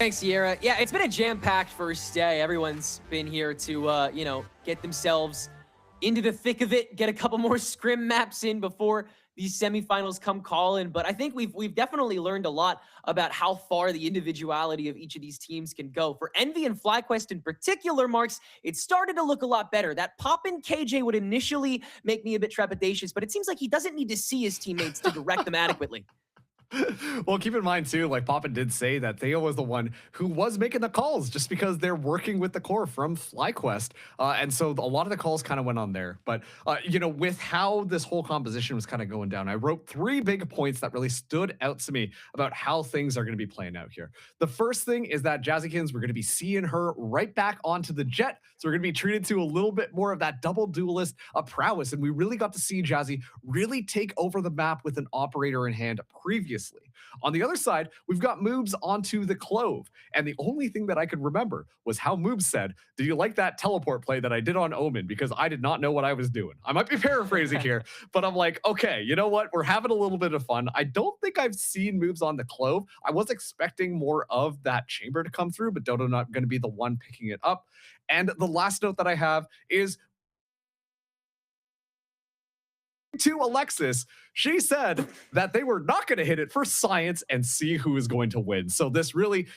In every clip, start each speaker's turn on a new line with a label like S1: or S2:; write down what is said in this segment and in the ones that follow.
S1: Thanks, Sierra. Yeah, it's been a jam-packed first day. Everyone's been here to, get themselves into the thick of it, get a couple more scrim maps in before these semifinals come calling. But I think we've definitely learned a lot about how far the individuality of each of these teams can go. For Envy and FlyQuest in particular, Marks, it started to look a lot better. That pop-in KJ would initially make me a bit trepidatious, but it seems like he doesn't need to see his teammates to direct them adequately.
S2: Well, keep in mind too, like Poppin did say that Theo was the one who was making the calls just because they're working with the core from FlyQuest. And so a lot of the calls kind of went on there. But, with how this whole composition was kind of going down, I wrote 3 big points that really stood out to me about how things are going to be playing out here. The first thing is that Jazzykins, we're going to be seeing her right back onto the jet. So we're going to be treated to a little bit more of that double duelist prowess. And we really got to see Jazzy really take over the map with an operator in hand previously. On the other side, we've got Moobs onto the Clove. And the only thing that I could remember was how Moobs said, "Do you like that teleport play that I did on Omen? Because I did not know what I was doing." I might be paraphrasing here, but I'm like, okay, you know what? We're having a little bit of fun. I don't think I've seen Moobs on the Clove. I was expecting more of that chamber to come through, but Dodo not going to be the one picking it up. And the last note that I have is to Alexis, she said that they were not going to hit it for science and see who is going to win. So this really,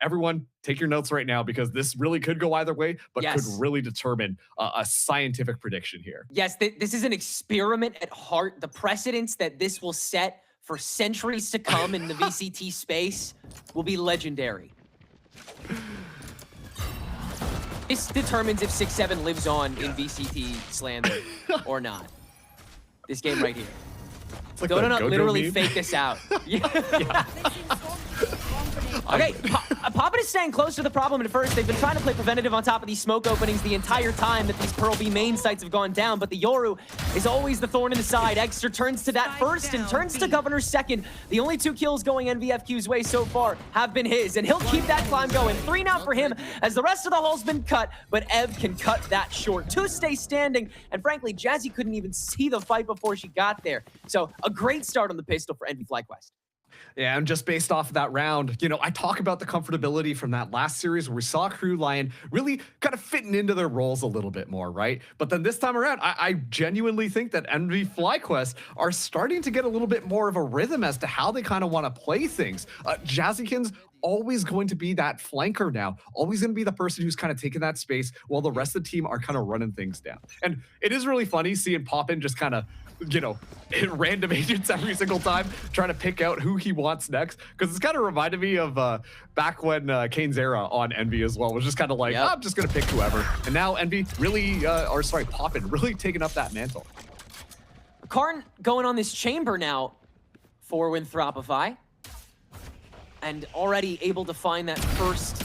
S2: everyone take your notes right now because this really could go either way, but could really determine a scientific prediction here.
S1: Yes, this is an experiment at heart. The precedents that this will set for centuries to come in the VCT space will be legendary. This determines if 6-7 lives on in VCT slander or not. This game right here. Like Donut literally fake this out. Yeah. Okay, Poppin is staying close to the problem at first. They've been trying to play preventative on top of these smoke openings the entire time that these Pearl B main sites have gone down, but the Yoru is always the thorn in the side. Exter turns to that first and turns to Governor second. The only 2 kills going NVFQ's way so far have been his, and he'll keep that climb going. 3 now for him as the rest of the hull's been cut, but Ev can cut that short. 2 stay standing, and frankly, Jazzy couldn't even see the fight before she got there. So a great start on the pistol for Envy FlyQuest.
S2: Yeah, and just based off of that round, I talk about the comfortability from that last series where we saw Crew Lion really kind of fitting into their roles a little bit more, right? But then this time around, I genuinely think that Envy FlyQuest are starting to get a little bit more of a rhythm as to how they kind of want to play things. Jazzykins always going to be that flanker now, always going to be the person who's kind of taking that space while the rest of the team are kind of running things down. And it is really funny seeing Poppin just kind of hit random agents every single time, trying to pick out who he wants next. Because it's kind of reminded me of back when Kane's era on Envy as well, was just kind of like, I'm just going to pick whoever. And now Envy really, Poppin really taking up that mantle.
S1: Karn going on this chamber now for Winthropify. And already able to find that first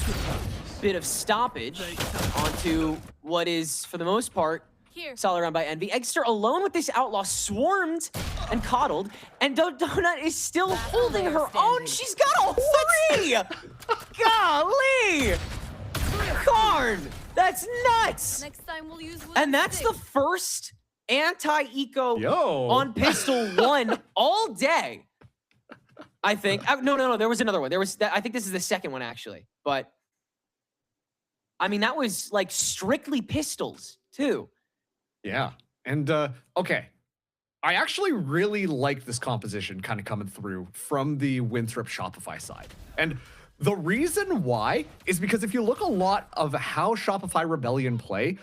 S1: bit of stoppage onto what is, for the most part, solid round by Envy. Eggster alone with this outlaw, swarmed and coddled, and Donut is still holding her own. She's got a 3! Golly! Karn! That's nuts!
S3: Next time we'll use
S1: and that's the first anti-eco on Pistol 1 all day. I think. No. There was another one. I think this is the second one, actually. But, I mean, that was, like, strictly pistols, too.
S2: Yeah. And, okay. I actually really like this composition kind of coming through from the Winthrop Shopify side. And the reason why is because if you look a lot of how Shopify Rebellion play,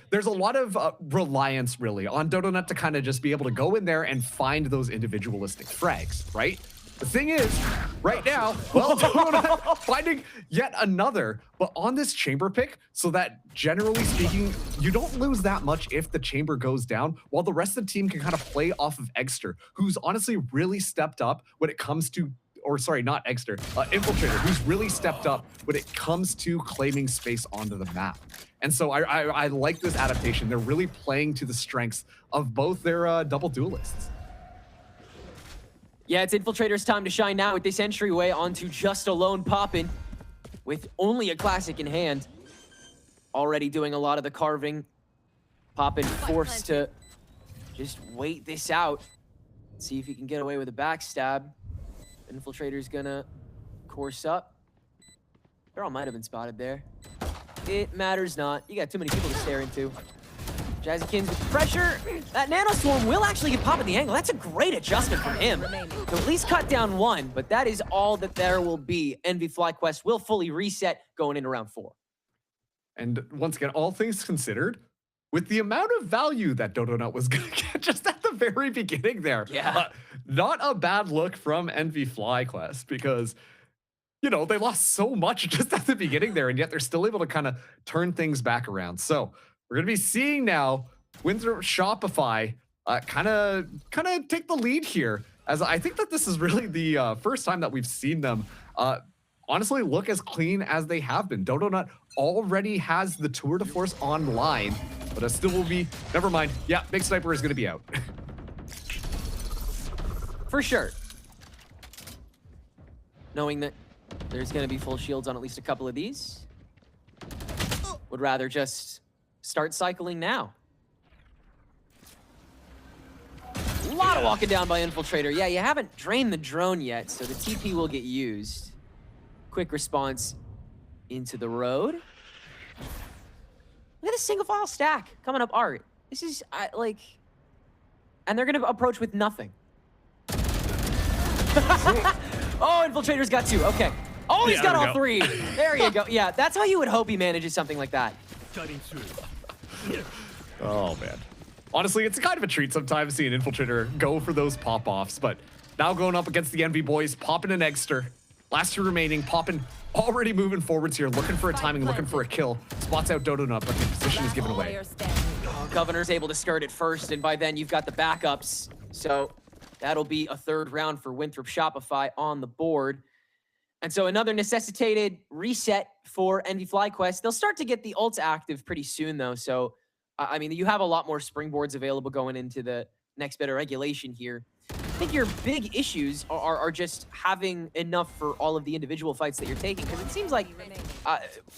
S2: there's a lot of reliance, really, on Dodonut to kind of just be able to go in there and find those individualistic frags, right? The thing is, right now, well, finding yet another, but on this chamber pick, so that generally speaking, you don't lose that much if the chamber goes down, while the rest of the team can kind of play off of Eggster, who's honestly really stepped up when it comes to, or sorry, not Eggster, Infiltrator, who's really stepped up when it comes to claiming space onto the map. And so I like this adaptation. They're really playing to the strengths of both their double duelists.
S1: Yeah, it's Infiltrator's time to shine now with this entryway onto Just Alone Poppin' with only a classic in hand. Already doing a lot of the carving. Poppin' forced to just wait this out. See if he can get away with a backstab. Infiltrator's gonna course up. Girl might have been spotted there. It matters not. You got too many people to stare into. Jazzykins with the pressure. That Nanoswarm will actually get popped at the angle. That's a great adjustment from him. To at least cut down one, but that is all that there will be. FlyQuest will fully reset going into round 4.
S2: And once again, all things considered, with the amount of value that Dodonut was going to get just at the very beginning there, not a bad look from FlyQuest because, you know, they lost so much just at the beginning there, and yet they're still able to kind of turn things back around. So we're going to be seeing now Winthrop Shopify kind of take the lead here, as I think that this is really the first time that we've seen them honestly look as clean as they have been. Dodonut already has the Tour de Force online, but it still will be, never mind. Yeah, Big Sniper is going to be out.
S1: For sure. Knowing that there's going to be full shields on at least a couple of these. Would rather just start cycling now. A lot of walking down by Infiltrator. Yeah, you haven't drained the drone yet, so the TP will get used. Quick response into the road. Look at the single file stack coming up Art. This is like, and they're gonna approach with nothing. Oh, Infiltrator's got 2. Okay. Oh, he's got all 3. There you go. Yeah, that's how you would hope he manages something like that.
S2: Oh man. Honestly, it's kind of a treat sometimes seeing Infiltrator go for those pop-offs, but now going up against the Envy boys, popping an Egster. Last 2 remaining, popping, already moving forwards here, looking for a timing, looking for a kill. Spots out Dodonut, but the position is given away.
S1: Oh, Governor's able to skirt it first, and by then you've got the backups. So that'll be a 3rd round for Winthrop Shopify on the board. And so another necessitated reset for FlyQuest. They'll start to get the ults active pretty soon, though. So, I mean, you have a lot more springboards available going into the next bit of regulation here. I think your big issues are just having enough for all of the individual fights that you're taking, because it seems like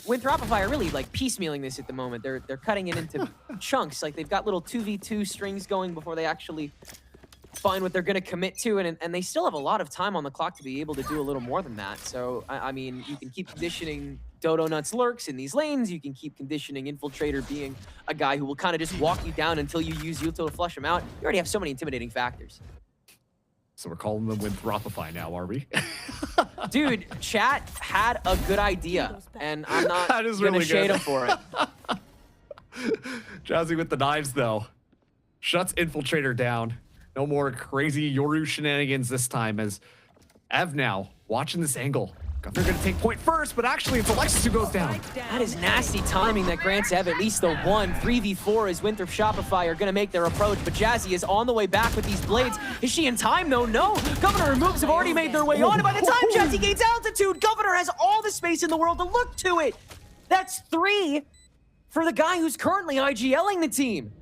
S1: Winthropify are really like piecemealing this at the moment. They're cutting it into chunks. Like they've got little 2v2 strings going before they actually find what they're going to commit to, and they still have a lot of time on the clock to be able to do a little more than that. So, I mean, you can keep conditioning Dodonut's lurks in these lanes. You can keep conditioning Infiltrator being a guy who will kind of just walk you down until you use Yuto to flush him out. You already have so many intimidating factors.
S2: So we're calling them Winthropify now, are we?
S1: Dude, chat had a good idea, and I'm not going to shade him for it.
S2: Jazzy with the knives, though. Shuts Infiltrator down. No more crazy Yoru shenanigans this time, as Ev now watching this angle. They're going to take point first, but actually it's Alexis who goes down.
S1: That is nasty timing that grants Ev at least the 1. 3v4 as Winthrop Shopify are going to make their approach, but Jazzy is on the way back with these blades. Is she in time, though? No. Governor and Moves have already made their way on, and by the time Jazzy gains altitude, Governor has all the space in the world to look to it. That's 3 for the guy who's currently IGLing the team.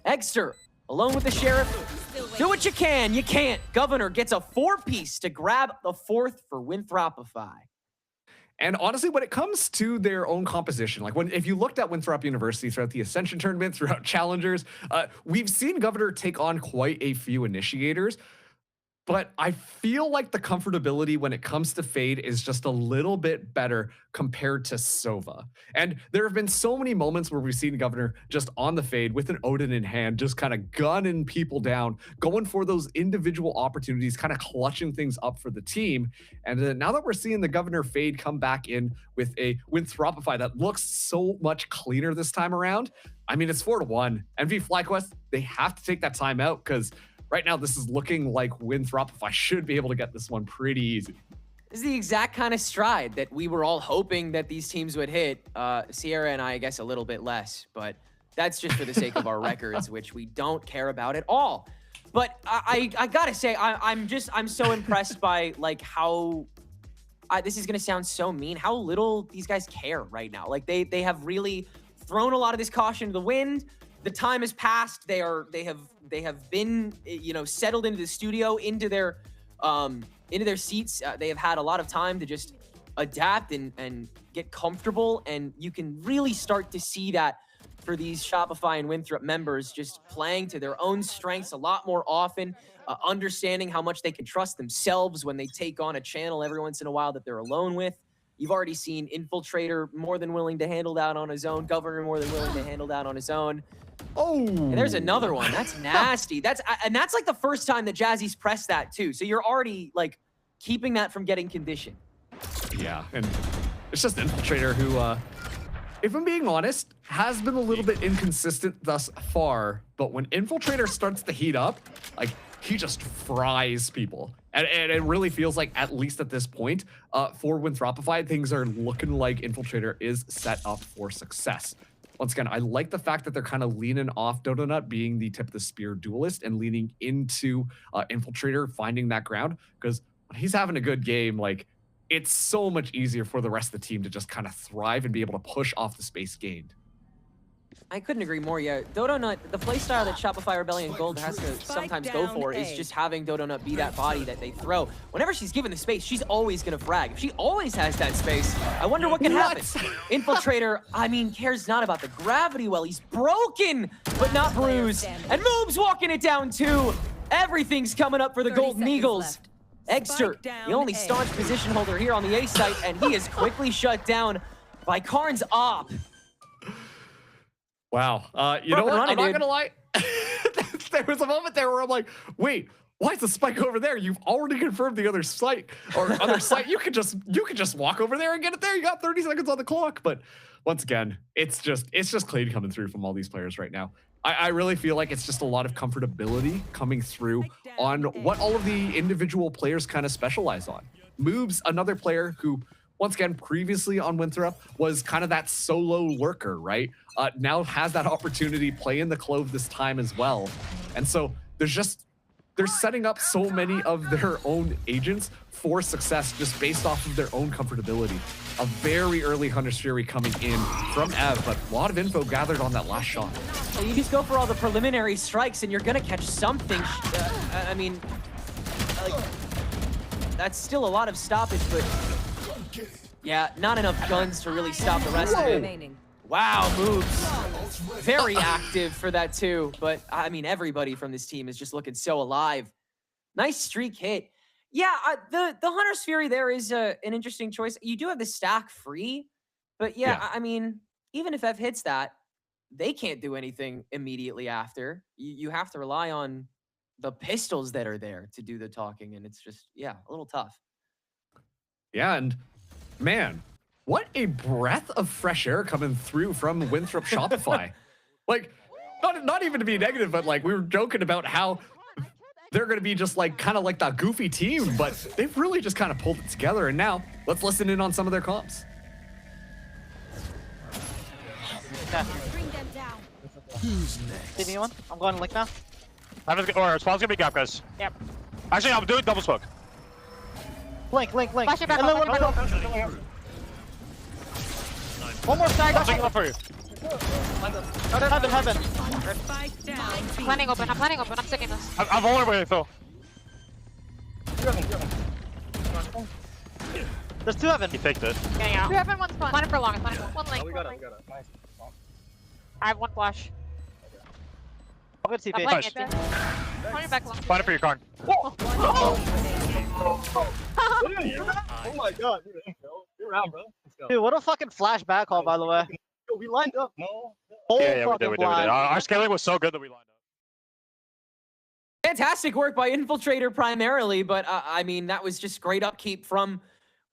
S1: Egster, alone with the Sheriff. Do what you can. You can't. Governor gets a 4-piece to grab the 4th for Winthropify.
S2: And honestly, when it comes to their own composition, like if you looked at Winthrop University throughout the Ascension tournament, throughout Challengers, we've seen Governor take on quite a few initiators. But I feel like the comfortability when it comes to Fade is just a little bit better compared to Sova. And there have been so many moments where we've seen Governor just on the Fade with an Odin in hand, just kind of gunning people down, going for those individual opportunities, kind of clutching things up for the team. And now that we're seeing the Governor Fade come back in with a Winthropify that looks so much cleaner this time around, I mean, it's 4-1. FlyQuest, they have to take that time out because right now, this is looking like Winthropify should be able to get this one pretty easy.
S1: This is the exact kind of stride that we were all hoping that these teams would hit. Sierra and I guess a little bit less, but that's just for the sake of our records, which we don't care about at all. But I gotta say, I'm so impressed by like how, this is gonna sound so mean, how little these guys care right now. Like they have really thrown a lot of this caution to the wind. The time has passed. They have been, you know, settled into the studio, into their seats. They have had a lot of time to just adapt and get comfortable, and you can really start to see that for these Shopify and Winthrop members, just playing to their own strengths a lot more often, understanding how much they can trust themselves when they take on a channel every once in a while that they're alone with. You've already seen Infiltrator more than willing to handle that on his own. Governor more than willing to handle that on his own.
S2: Oh,
S1: and there's another one. That's nasty. That's like the first time that Jazzy's pressed that too. So you're already like keeping that from getting conditioned.
S2: Yeah, and it's just Infiltrator who, if I'm being honest, has been a little bit inconsistent thus far. But when Infiltrator starts to heat up, like he just fries people. And it really feels like, at least at this point, for Winthropify, things are looking like Infiltrator is set up for success. Once again, I like the fact that they're kind of leaning off Dodonut being the tip of the spear duelist and leaning into Infiltrator finding that ground, because when he's having a good game, like it's so much easier for the rest of the team to just kind of thrive and be able to push off the space gained.
S1: I couldn't agree more. Yeah, Dodonut, the playstyle that Shopify Rebellion Gold has to sometimes go for is just having Dodonut be that body that they throw. Whenever she's given the space, she's always going to frag. If she always has that space, I wonder what can happen. Infiltrator, I mean, cares not about the gravity well. He's broken, but not bruised. And Moob's walking it down too. Everything's coming up for the Golden Eagles. Eggster, the only staunch position holder here on the A site, and he is quickly shut down by Karn's op.
S2: Wow. You know what? I'm not going to lie. There was a moment there where I'm like, wait, why is the spike over there? You've already confirmed the other site or other site. You could just walk over there and get it there. You got 30 seconds on the clock. But once again, it's just clean coming through from all these players right now. I really feel like it's just a lot of comfortability coming through on what all of the individual players kind of specialize on. Moob's another player who, once again, previously on Winthrop was kind of that solo lurker, right? Now has that opportunity playing the Clove this time as well. And so they're setting up so many of their own agents for success just based off of their own comfortability. A very early Hunter's Fury coming in from Ev, but a lot of info gathered on that last shot.
S1: Well, you just go for all the preliminary strikes and you're gonna catch something. I mean, like, that's still a lot of stoppage, but yeah, not enough guns to really stop the rest of it. Wow, moves. Very active for that too, but I mean, everybody from this team is just looking so alive. Nice streak hit. Yeah, the Hunter's Fury there is an interesting choice. You do have the stack free, but yeah, I mean, even if F hits that, they can't do anything immediately after. You have to rely on the pistols that are there to do the talking, and it's just, yeah, a little tough.
S2: Yeah, and man, what a breath of fresh air coming through from Winthrop Shopify. Like, not even to be negative, but like we were joking about how they're going to be just like kind of like that goofy team, but they've really just kind of pulled it together. And now let's listen in on some of their comps.
S3: Bring them down.
S4: Who's next?
S5: Give me one. I'm going link now.
S6: Or spawn's gonna be gap, guys.
S5: Yep.
S6: Actually, I'm doing double smoke.
S5: Link.
S3: Flash it back
S5: And then
S3: up,
S5: one more stag.
S6: I'm taking one for you.
S5: Heaven.
S3: Planning open, I'm sticking this.
S6: I'm vulnerable, Phil.
S5: There's two heaven.
S6: He faked it.
S3: Getting out. 2 heaven, 1 spawn. Planning for long, one link.
S5: We got it. Nice.
S3: I have 1 flash.
S5: I'm good TP.
S3: I'm playing it. Planning back long.
S6: Find it for your Karn.
S7: Oh my god, you're around, bro. Let's go.
S5: Dude, what a fucking flash back call, by the way.
S7: Yo, we lined up, no?
S6: Yeah, we did. Our scaling was so good that we lined up.
S1: Fantastic work by Infiltrator primarily, but I mean, that was just great upkeep from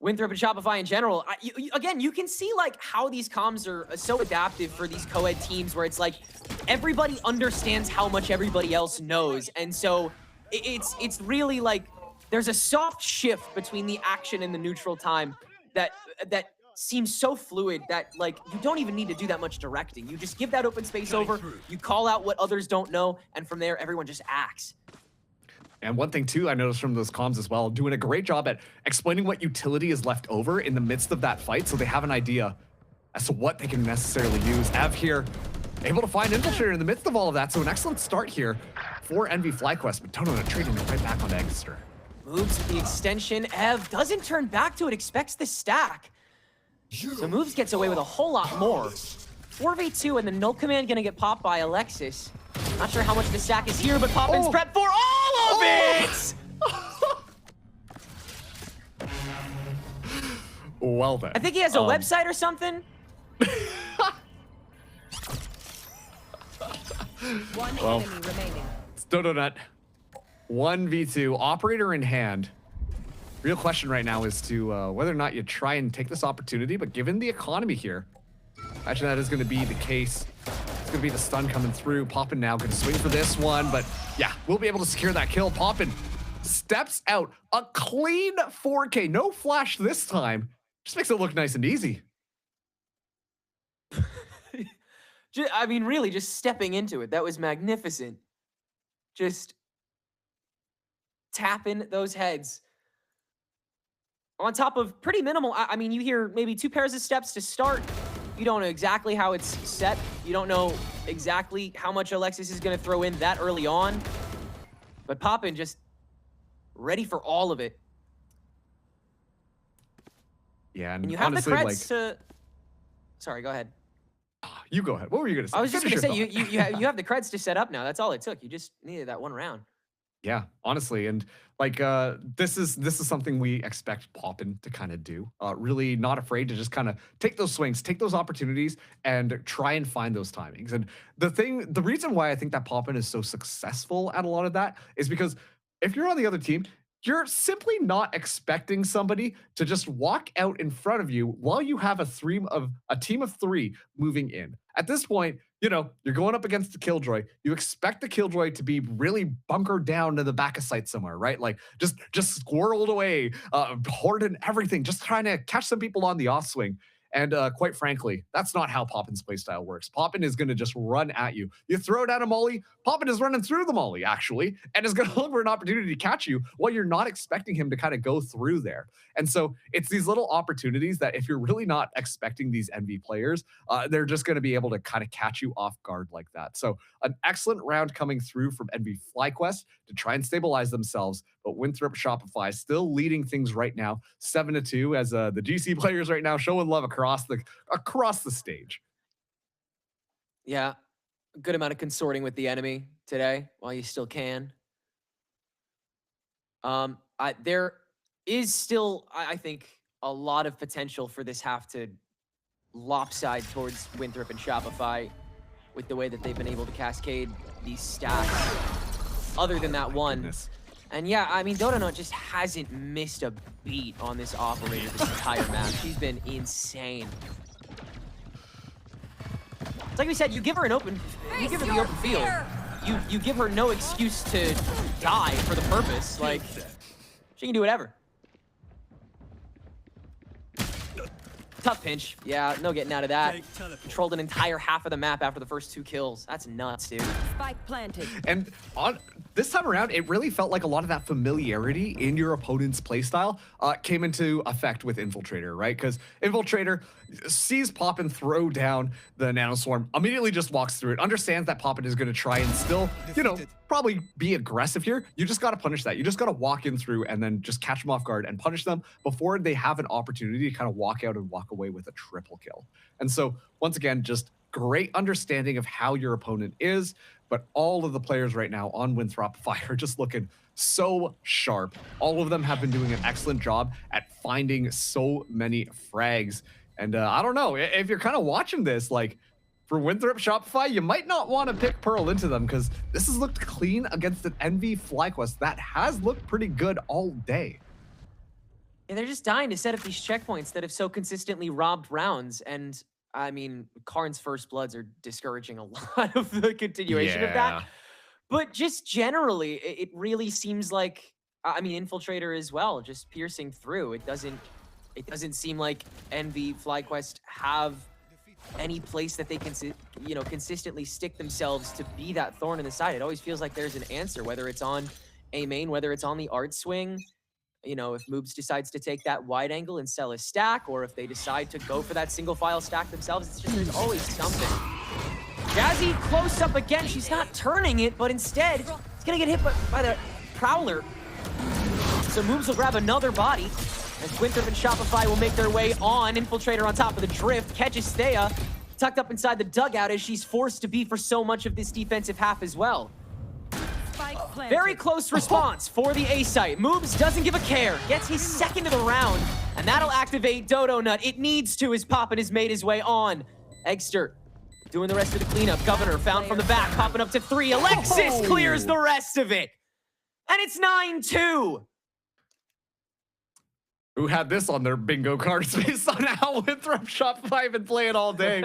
S1: Winthrop and Shopify in general. Again, you can see like how these comms are so adaptive for these co-ed teams where it's like everybody understands how much everybody else knows. And so it's really like there's a soft shift between the action and the neutral time that seems so fluid that like you don't even need to do that much directing. You just give that open space over, you call out what others don't know, and from there everyone just acts.
S2: And one thing too I noticed from those comms as well, doing a great job at explaining what utility is left over in the midst of that fight so they have an idea as to what they can necessarily use. Ev here, able to find Infiltrator in the midst of all of that, so an excellent start here for NV FlyQuest, but Dodonut trading it right back on Eggster.
S1: Moves with the extension. Ev doesn't turn back to it, expects the stack. So Moves gets away with a whole lot more. 4v2 and the null command gonna get popped by Alexis. Not sure how much the stack is here, but Poppin's prepped for all of it!
S2: Well then.
S1: I think he has a website or something.
S8: One
S2: Well.
S8: enemy remaining.
S2: Stodonut, 1v2, operator in hand. Real question right now is to whether or not you try and take this opportunity, but given the economy here, actually that is going to be the case. It's going to be the stun coming through. Poppin now going to swing for this one, but yeah, we'll be able to secure that kill. Poppin steps out, a clean 4K, no flash this time. Just makes it look nice and easy.
S1: I mean, really, just stepping into it. That was magnificent. Just tapping those heads. On top of pretty minimal, I mean, you hear maybe 2 pairs of steps to start. You don't know exactly how it's set. You don't know exactly how much Alexis is going to throw in that early on. But Poppin just ready for all of it.
S2: Yeah,
S1: And you have
S2: honestly,
S1: the creds
S2: like,
S1: to... Sorry, go ahead.
S2: you go ahead. What were you going to say?
S1: I was just going to
S2: Finish
S1: say,
S2: your thought.
S1: you have the creds to set up now. That's all it took. You just needed that one round.
S2: Yeah, honestly, and like this is something we expect Poppin to kind of do. Really not afraid to just kind of take those swings, take those opportunities, and try and find those timings. And the reason why I think that Poppin is so successful at a lot of that is because if you're on the other team, you're simply not expecting somebody to just walk out in front of you while you have a team of 3 moving in. At this point, you know, you're going up against the Killjoy. You expect the Killjoy to be really bunkered down to the back of sight somewhere, right? Like just squirreled away, hoarding everything, just trying to catch some people on the off swing. And quite frankly, that's not how Poppin's playstyle works. Poppin is going to just run at you. You throw down a molly, Poppin is running through the molly, actually, and is going to look for an opportunity to catch you while you're not expecting him to kind of go through there. And so it's these little opportunities that if you're really not expecting these NV players, they're just going to be able to kind of catch you off guard like that. So an excellent round coming through from NV FlyQuest to try and stabilize themselves, but Winthrop Shopify still leading things right now, 7-2, as the GC players right now showing love across the stage.
S1: Yeah, a good amount of consorting with the enemy today while you still can. There is still, I think, a lot of potential for this half to lopside towards Winthrop and Shopify with the way that they've been able to cascade these stacks. Other than that one.
S2: Goodness.
S1: And yeah, I mean, Dodonut just hasn't missed a beat on this operator this entire match. She's been insane. It's like we said, you give her the open field. You give her no excuse to die for the purpose. Like, she can do whatever. Tough pinch. Yeah, no getting out of that. Controlled an entire half of the map after the first 2 kills. That's nuts, dude.
S8: Spike planted.
S2: And on this time around, it really felt like a lot of that familiarity in your opponent's playstyle came into effect with Infiltrator, right? Because Infiltrator sees Poppin throw down the Nanoswarm, immediately just walks through it, understands that Poppin is going to try and still, you know, probably be aggressive here. You just got to punish that. You just got to walk in through and then just catch them off guard and punish them before they have an opportunity to kind of walk out and walk away with a triple kill. And so, once again, just great understanding of how your opponent is, but all of the players right now on Winthrop are just looking so sharp. All of them have been doing an excellent job at finding so many frags. And I don't know, if you're kind of watching this, like, for Winthrop Shopify, you might not want to pick Pearl into them because this has looked clean against an NV FlyQuest that has looked pretty good all day.
S1: And they're just dying to set up these checkpoints that have so consistently robbed rounds. And I mean, Karn's first bloods are discouraging a lot of the continuation of that. But just generally, it really seems like, I mean, Infiltrator as well, just piercing through. It doesn't seem like NV FlyQuest have any place that they can, you know, consistently stick themselves to be that thorn in the side. It always feels like there's an answer, whether it's on A main, whether it's on the art swing. You know, if Moobs decides to take that wide angle and sell a stack, or if they decide to go for that single file stack themselves, it's just, there's always something. Jazzy close up again. She's not turning it, but instead, it's gonna get hit by the Prowler. So Moobs will grab another body, as Winthrop and Shopify will make their way on. Infiltrator on top of the drift, catches Thea, tucked up inside the dugout as she's forced to be for so much of this defensive half as well.
S8: Spike
S1: Very close response for the A site. Moves, doesn't give a care. Gets his second of the round, and that'll activate Dodo Nut. It needs to, as Poppin has made his way on. Eggster doing the rest of the cleanup. Governor found from the back, popping up to 3. Alexis clears the rest of it. And it's 9-2.
S2: Who had this on their bingo cards based on how Winthrop Shopify have been playing all day.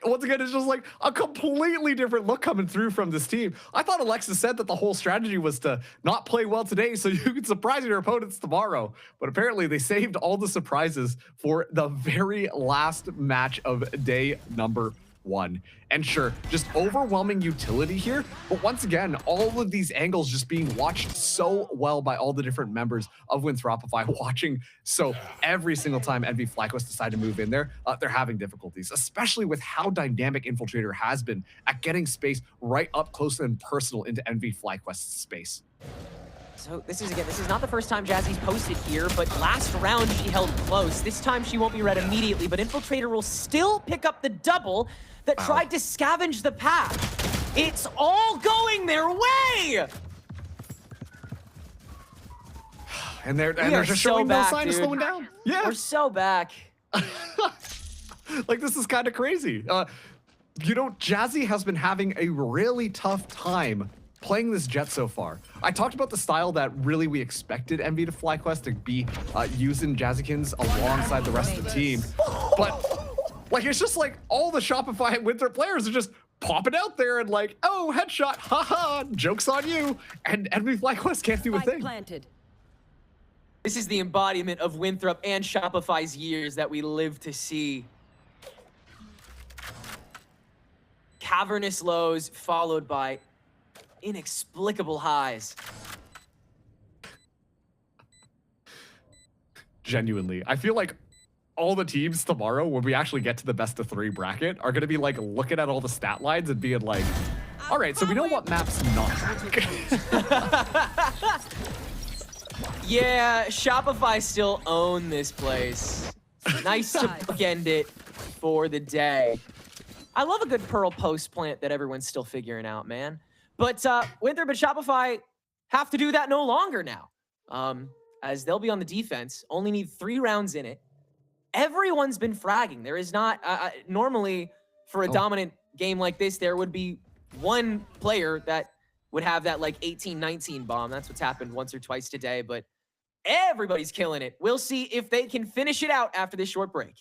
S2: Once again, it's just like a completely different look coming through from this team. I thought Alexis said that the whole strategy was to not play well today so you could surprise your opponents tomorrow. But apparently they saved all the surprises for the very last match of day number 1. And sure, just overwhelming utility here, but once again, all of these angles just being watched so well by all the different members of Winthropify watching. So every single time NVFLyQuest decide to move in there, they're having difficulties, especially with how dynamic Infiltrator has been at getting space right up close and personal into NVFLyQuest's space.
S1: So this is not the first time Jazzy's posted here, but last round she held close. This time she won't be read immediately, but Infiltrator will still pick up the double that tried to scavenge the path. It's all going their way!
S2: And they're just showing no sign of slowing down. Yeah.
S1: We're so back.
S2: Like, this is kind of crazy. You know, Jazzy has been having a really tough time playing this Jet so far. I talked about the style that really we expected NVFLyQuest to be using Jazzykins alongside the rest of the team. But like, it's just like all the Shopify and Winthrop players are just popping out there and like, oh, headshot, haha, joke's on you. And NVFLyQuest can't do a thing.
S1: This is the embodiment of Winthrop and Shopify's years that we live to see. Cavernous lows followed by inexplicable highs.
S2: Genuinely, I feel like all the teams tomorrow, when we actually get to the best of 3 bracket, are going to be like looking at all the stat lines and being like, all right, so we know what map's not.
S1: Yeah, Shopify still own this place. Nice to bookend it for the day. I love a good Pearl post plant that everyone's still figuring out, man. But Winthrop and Shopify have to do that no longer now, as they'll be on the defense. Only need 3 rounds in it. Everyone's been fragging. There is not normally for a dominant game like this, there would be one player that would have that like 18-19 bomb. That's what's happened once or twice today, but everybody's killing it. We'll see if they can finish it out after this short break.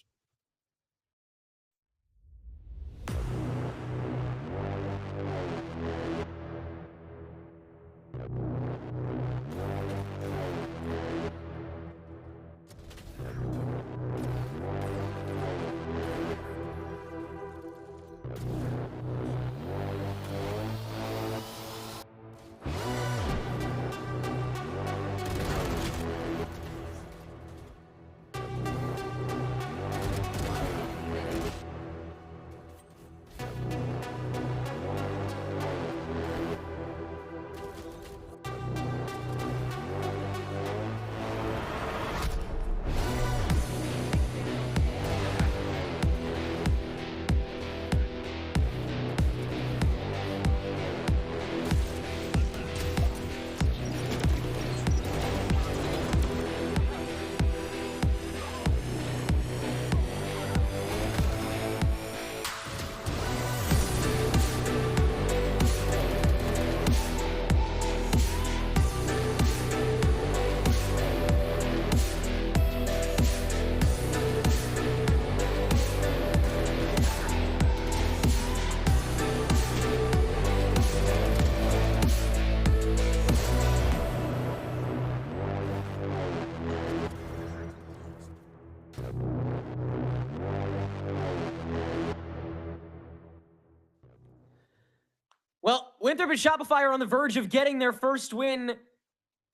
S1: Well, Winthrop and Shopify are on the verge of getting their first win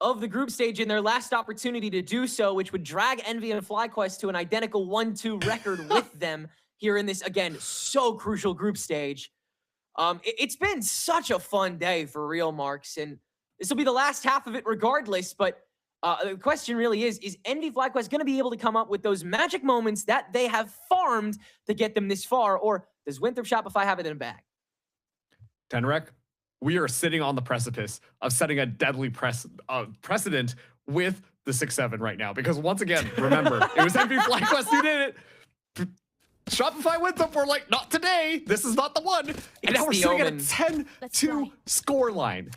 S1: of the group stage in their last opportunity to do so, which would drag Envy and FlyQuest to an identical 1-2 record with them here in this, again, so crucial group stage. It's been such a fun day for real, Marks, and this will be the last half of it regardless, but the question really is Envy FlyQuest going to be able to come up with those magic moments that they have farmed to get them this far, or does Winthrop Shopify have it in a bag?
S2: Tenrek, we are sitting on the precipice of setting a deadly precedent with the 6-7 right now. Because once again, remember, it was NV FlyQuest who did it. Shopify Winthrop were like, not today. This is not the one. And now we're sitting at a 10-2 score line.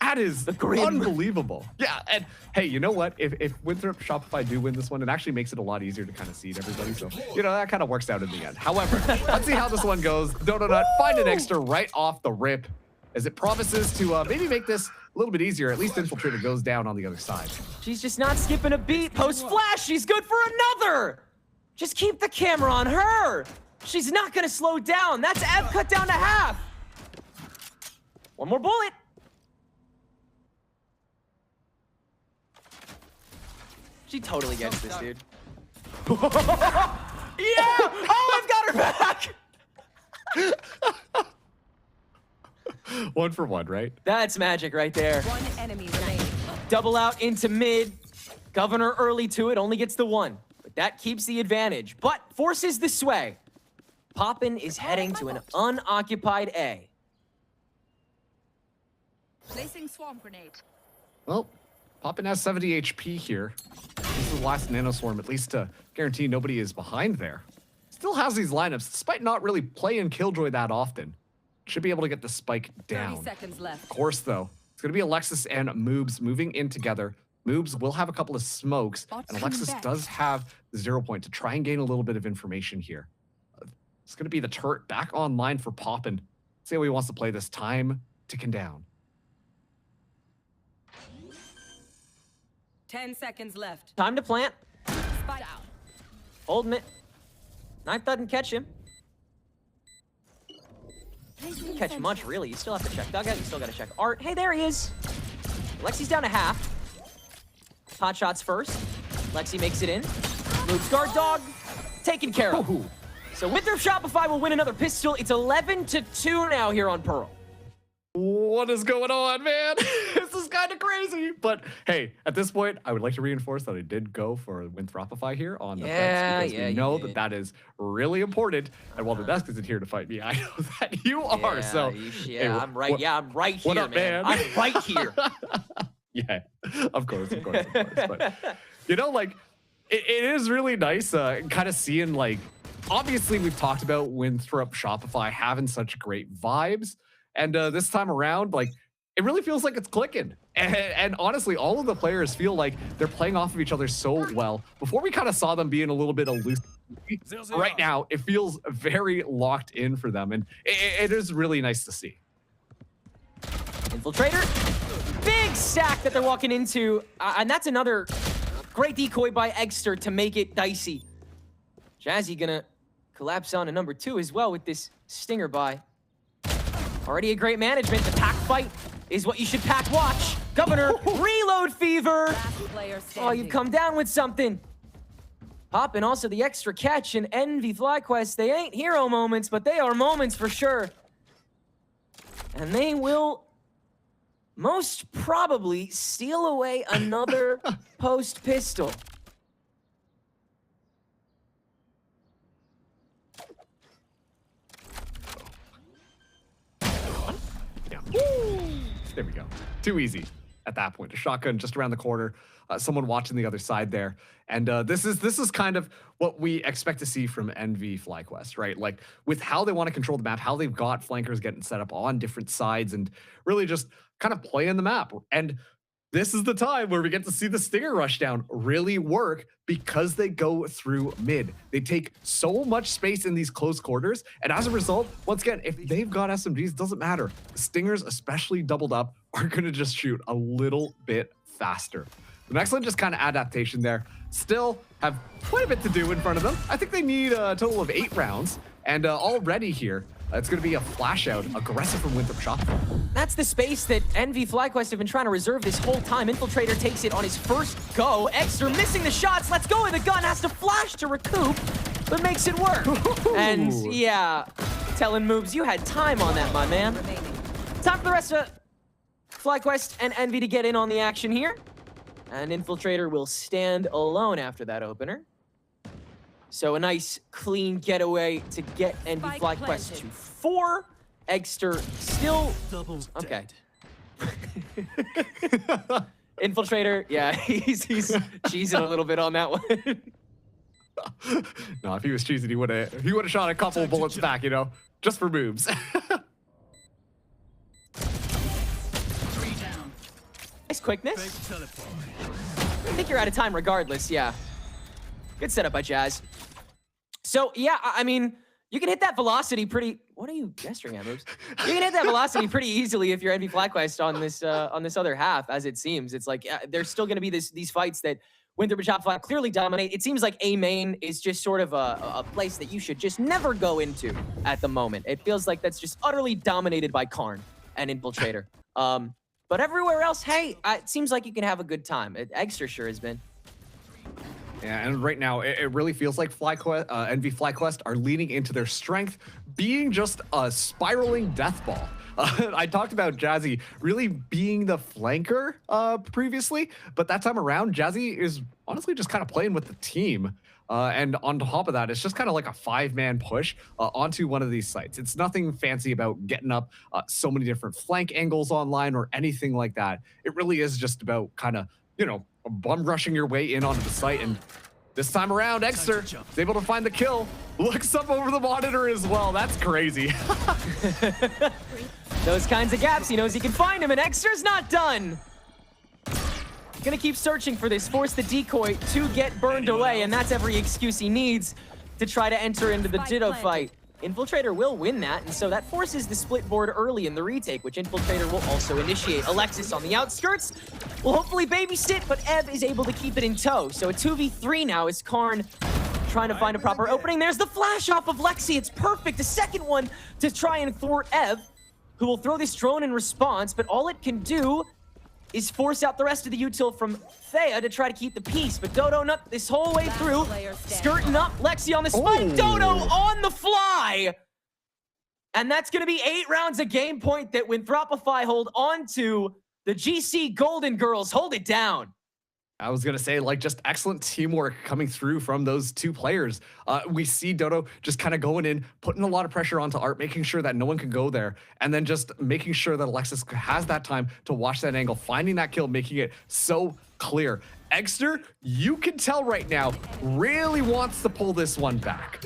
S2: That is unbelievable. Yeah, and hey, you know what? If Winthrop Shopify do win this one, it actually makes it a lot easier to kind of seed everybody. So, you know, that kind of works out in the end. However, let's see how this one goes. Donut find an extra right off the rip as it promises to maybe make this a little bit easier. At least Infiltrator goes down on the other side.
S1: She's just not skipping a beat. Post flash, she's good for another. Just keep the camera on her. She's not gonna slow down. That's Ev cut down to half. One more bullet. She totally gets this, dude. Yeah! Oh, I've got her back!
S2: 1 for 1, right?
S1: That's magic right there.
S8: One enemy remaining.
S1: Double out into mid. Governor early to it, only gets the 1. But that keeps the advantage, but forces the sway. Poppin is heading to an unoccupied A.
S8: Placing swarm grenade.
S2: Well, Poppin has 70 HP here. This is the last Nano Swarm, at least to guarantee nobody is behind there. Still has these lineups, despite not really playing Killjoy that often. Should be able to get the spike down.
S8: 30 seconds left.
S2: Of course, though, it's going to be Alexis and Moobs moving in together. Moobs will have a couple of smokes, and Alexis does have the 0 point to try and gain a little bit of information here. It's going to be the turret back online for Poppin. See how he wants to play this. Time ticking down.
S8: 10 seconds left.
S1: Time to plant.
S8: Spike out.
S1: Holding it. Knife doesn't catch him. Didn't catch much, really. You still have to check Dugout. You still got to check Art. Hey, there he is. Lexi's down to half. Pot shots first. Lexi makes it in. Moves guard dog. Taken care of.
S2: Ooh.
S1: So Winthrop Shopify will win another pistol. It's 11-2 now here on Pearl.
S2: What is going on, man? This is kind of crazy. But hey, at this point, I would like to reinforce that I did go for Winthropify here on the fence because we know that that is really important. And while the desk isn't here to fight me, I know that you are. So
S1: hey, I'm right. I'm right here,
S2: what up, man?
S1: I'm right here.
S2: Yeah, of course. But you know, like it is really nice kind of seeing, like, obviously we've talked about Winthrop Shopify having such great vibes. And this time around, like, it really feels like it's clicking. And honestly, all of the players feel like they're playing off of each other so well. Before we kind of saw them being a little bit elusive. Right now, it feels very locked in for them. And it is really nice to see.
S1: Infiltrator. Big stack that they're walking into. And that's another great decoy by Eggster to make it dicey. Jazzy gonna collapse on to number 2 as well with this stinger buy. Already a great management. The pack fight is what you should pack watch. Governor, reload fever. Oh, you come down with something. Poppin' also the extra catch and NV FlyQuest. They ain't hero moments, but they are moments for sure. And they will most probably steal away another post pistol.
S2: There we go. Too easy at that point. A shotgun just around the corner. Someone watching the other side there. And this is kind of what we expect to see from NV FlyQuest, right? Like, with how they want to control the map, how they've got flankers getting set up on different sides and really just kind of playing the map. And this is the time where we get to see the Stinger Rushdown really work because they go through mid. They take so much space in these close quarters, and as a result, once again, if they've got SMGs, doesn't matter. The Stingers, especially doubled up, are gonna just shoot a little bit faster. An excellent just kind of adaptation there. Still have quite a bit to do in front of them. I think they need a total of 8 rounds, and already here, it's going to be a flash out, aggressive from Winthrop Shopify.
S1: That's the space that NV FlyQuest have been trying to reserve this whole time. Infiltrator takes it on his first go. Extra missing the shots. Let's go with the gun. Has to flash to recoup, but makes it work. And yeah, telling Moobs, you had time on that, my man. Time for the rest of FlyQuest and NV to get in on the action here. And Infiltrator will stand alone after that opener. So a nice, clean getaway to get NV FlyQuest to 4. Eggster still
S4: Double
S1: okay.
S4: dead.
S1: Infiltrator, yeah, he's cheesing a little bit on that one.
S2: No, if he was cheesing, he would have shot a couple
S4: Time to
S2: bullets
S4: jump.
S2: back, you know, just for moves.
S1: Nice quickness.
S4: Fake teleport.
S1: I think you're out of time regardless, yeah. Good setup by Jazz. So, yeah, I mean, you can hit that velocity pretty... What are you gesturing at, Moves? You can hit that velocity pretty easily if you're NV FlyQuest on this other half, as it seems. It's like, there's still going to be these fights that Winthrop and Shopify clearly dominate. It seems like A main is just sort of a place that you should just never go into at the moment. It feels like that's just utterly dominated by Karn and Infiltrator. But everywhere else, hey, it seems like you can have a good time. Eggster sure has been.
S2: Yeah, and right now, it really feels like NV FlyQuest are leaning into their strength, being just a spiraling death ball. I talked about Jazzy really being the flanker previously, but that time around, Jazzy is honestly just kind of playing with the team. And on top of that, it's just kind of like a 5-man push onto one of these sites. It's nothing fancy about getting up so many different flank angles online or anything like that. It really is just about kind of, you know, bum rushing your way in onto the site. And this time around, Eggster is able to find the kill. Looks up over the monitor as well. That's crazy.
S1: Those kinds of gaps, he knows he can find him, and Eggster's not done. Gonna keep searching for this, force the decoy to get burned away, and that's every excuse he needs to try to enter into the Ditto fight. Infiltrator will win that, and so that forces the split board early in the retake, which Infiltrator will also initiate. Alexis on the outskirts will hopefully babysit, but Ev is able to keep it in tow. So a 2v3 now is Karn trying to find a proper opening. There's the flash off of Lexi. It's perfect. A second one to try and thwart Ev, who will throw this drone in response, but all it can do is force out the rest of the util from Thea to try to keep the peace. But Dodo Nut this whole way through, skirting up, Lexi on the spike, Dodo on the fly! And that's gonna be 8 rounds of game point that Winthropify hold on to. The GC Golden Girls hold it down.
S2: I was going to say, like, just excellent teamwork coming through from those two players. We see Dodo just kind of going in, putting a lot of pressure onto Art, making sure that no one can go there, and then just making sure that Alexis has that time to watch that angle, finding that kill, making it so clear. Eggster, you can tell right now, really wants to pull this one back.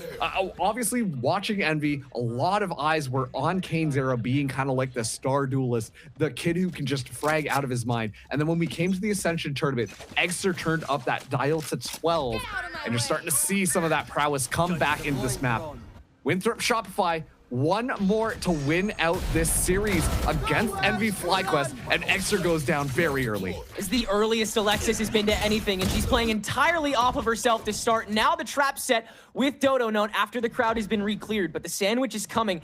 S2: Obviously, watching Envy, a lot of eyes were on Kane's era being kind of like the star duelist, the kid who can just frag out of his mind. And then when we came to the Ascension tournament, Eggster turned up that dial to 12, and you're starting to see some of that prowess come back into this map. Winthrop Shopify, one more to win out this series against NV FlyQuest, and Eggster goes down very early.
S1: Is the earliest Alexis has been to anything, and she's playing entirely off of herself to start. Now the trap set with Dodo Note after the crowd has been re-cleared, but the sandwich is coming,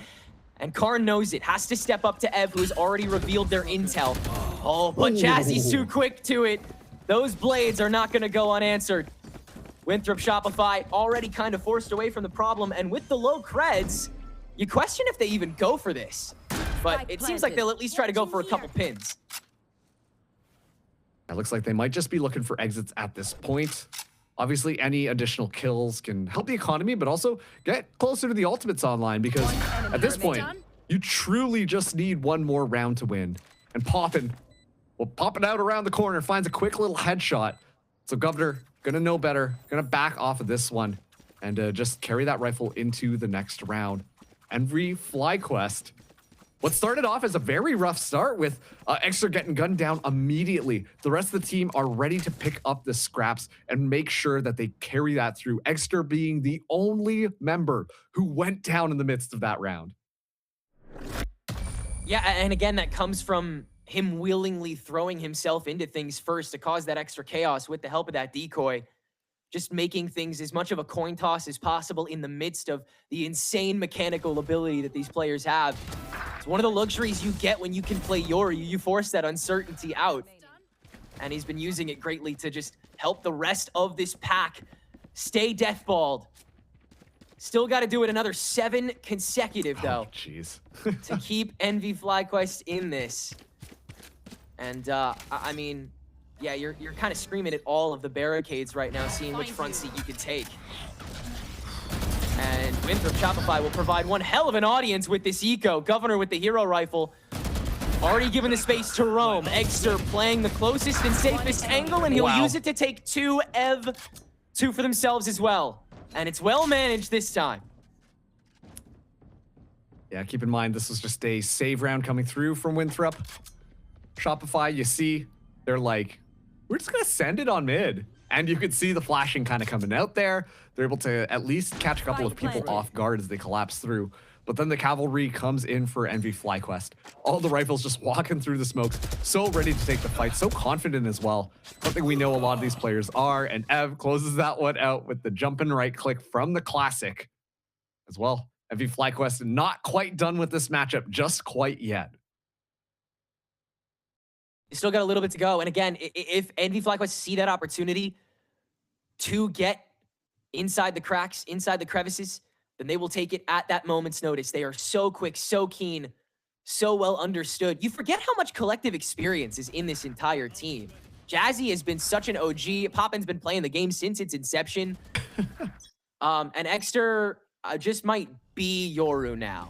S1: and Karn knows it. Has to step up to Ev, who has already revealed their intel. Oh, but Jazzy's too quick to it. Those blades are not gonna go unanswered. Winthrop Shopify already kind of forced away from the problem, and with the low creds, you question if they even go for this, but it seems like they'll at least try to go for a couple pins.
S2: It looks like they might just be looking for exits at this point. Obviously, any additional kills can help the economy, but also get closer to the ultimates online, because at this point, you truly just need one more round to win. And Poppin, well, popping out around the corner, finds a quick little headshot. So Governor, gonna know better, gonna back off of this one, and just carry that rifle into the next round. NV FlyQuest. What started off as a very rough start with Eggster getting gunned down immediately. The rest of the team are ready to pick up the scraps and make sure that they carry that through. Eggster being the only member who went down in the midst of that round.
S1: Yeah, and again, that comes from him willingly throwing himself into things first to cause that extra chaos with the help of that decoy. Just making things as much of a coin toss as possible in the midst of the insane mechanical ability that these players have. It's one of the luxuries you get when you can play Yori. You force that uncertainty out. And he's been using it greatly to just help the rest of this pack stay deathballed. Still got to do it another 7 consecutive, though.
S2: Oh, jeez.
S1: To keep NV FlyQuest in this. And, I mean... yeah, you're kind of screaming at all of the barricades right now, seeing which front seat you can take. And Winthrop Shopify will provide one hell of an audience with this eco. Governor with the hero rifle. Already given the space to roam. Egster playing the closest and safest angle, and he'll use it to take 2 2 for themselves as well. And it's well managed this time.
S2: Yeah, keep in mind, this was just a save round coming through from Winthrop. Shopify, you see, they're like, we're just going to send it on mid. And you could see the flashing kind of coming out there. They're able to at least catch a couple of people off guard as they collapse through. But then the cavalry comes in for NV FlyQuest. All the rifles just walking through the smoke, so ready to take the fight, so confident as well. Something we know a lot of these players are, and Ev closes that one out with the jump and right click from the classic as well. NV FlyQuest not quite done with this matchup just quite yet.
S1: You still got a little bit to go. And again, if NV FlyQuest see that opportunity to get inside the cracks, inside the crevices, then they will take it at that moment's notice. They are so quick, so keen, so well understood. You forget how much collective experience is in this entire team. Jazzy has been such an OG. Poppin's been playing the game since its inception. And Egster just might be Yoru now.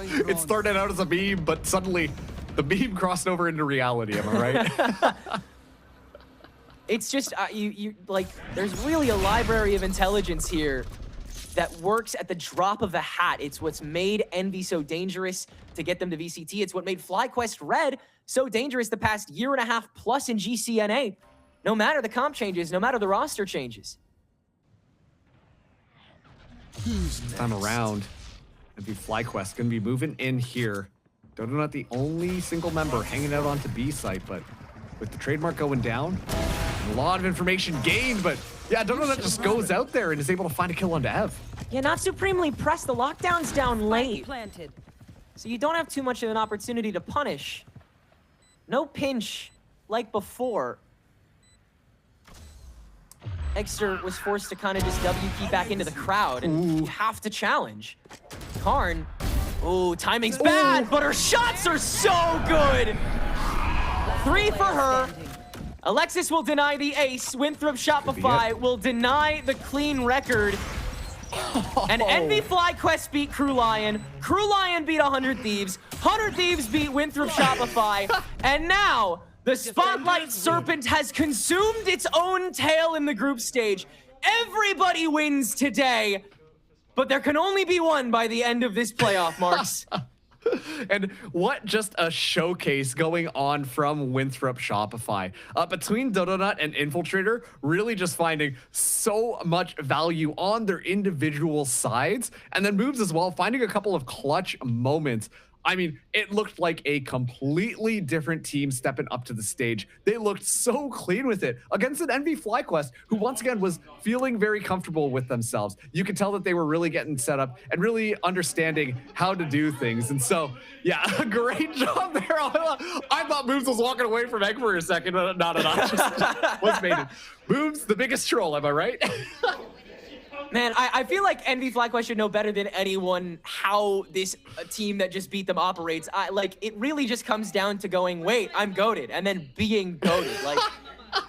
S2: It started out as a meme, but suddenly the meme crossed over into reality, am I right?
S1: It's just, like, there's really a library of intelligence here that works at the drop of a hat. It's what's made Envy so dangerous to get them to VCT. It's what made FlyQuest Red so dangerous the past year and a half plus in GCNA. No matter the comp changes, no matter the roster changes.
S4: Who's next?
S2: Time around, NV FlyQuest gonna be moving in here. Dodo not the only single member hanging out onto B site, but with the trademark going down, a lot of information gained, but yeah, Dodo not just goes out there and is able to find a kill onto Ev.
S1: Yeah, not supremely pressed. The lockdown's down late,
S8: Planted.
S1: so you don't have too much of an opportunity to punish. No pinch like before. Egster was forced to kind of just W key back into the crowd, and you have to challenge. Karn, oh, timing's bad, but her shots are so good. 3 for her. Alexis will deny the ace. Winthrop Shopify will deny the clean record. And NV FlyQuest beat Crew Lion. Crew Lion beat 100 Thieves. 100 Thieves beat Winthrop Shopify. And now, the Spotlight Serpent has consumed its own tail in the group stage. Everybody wins today, but there can only be one by the end of this playoff, Marks.
S2: And what just a showcase going on from Winthrop Shopify. Between Dodonut and Infiltrator, really just finding so much value on their individual sides. And then Moves as well, finding a couple of clutch moments. I mean, it looked like a completely different team stepping up to the stage. They looked so clean with it against an NV FlyQuest, who once again was feeling very comfortable with themselves. You could tell that they were really getting set up and really understanding how to do things. And so, yeah, great job there. I thought Moves was walking away from Egg for a second, but not just was made it. Moves, the biggest troll, am I right?
S1: Man, I feel like NV FlyQuest should know better than anyone how this team that just beat them operates. Like, it really just comes down to going, wait, I'm goated, and then being goated. Like,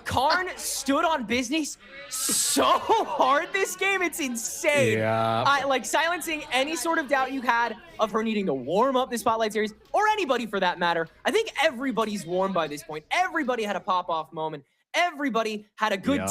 S1: Karn stood on business so hard this game, it's insane.
S2: Yeah.
S1: Like, silencing any sort of doubt you had of her needing to warm up the Spotlight Series, or anybody for that matter. I think everybody's warm by this point. Everybody had a pop-off moment. Everybody had a good time.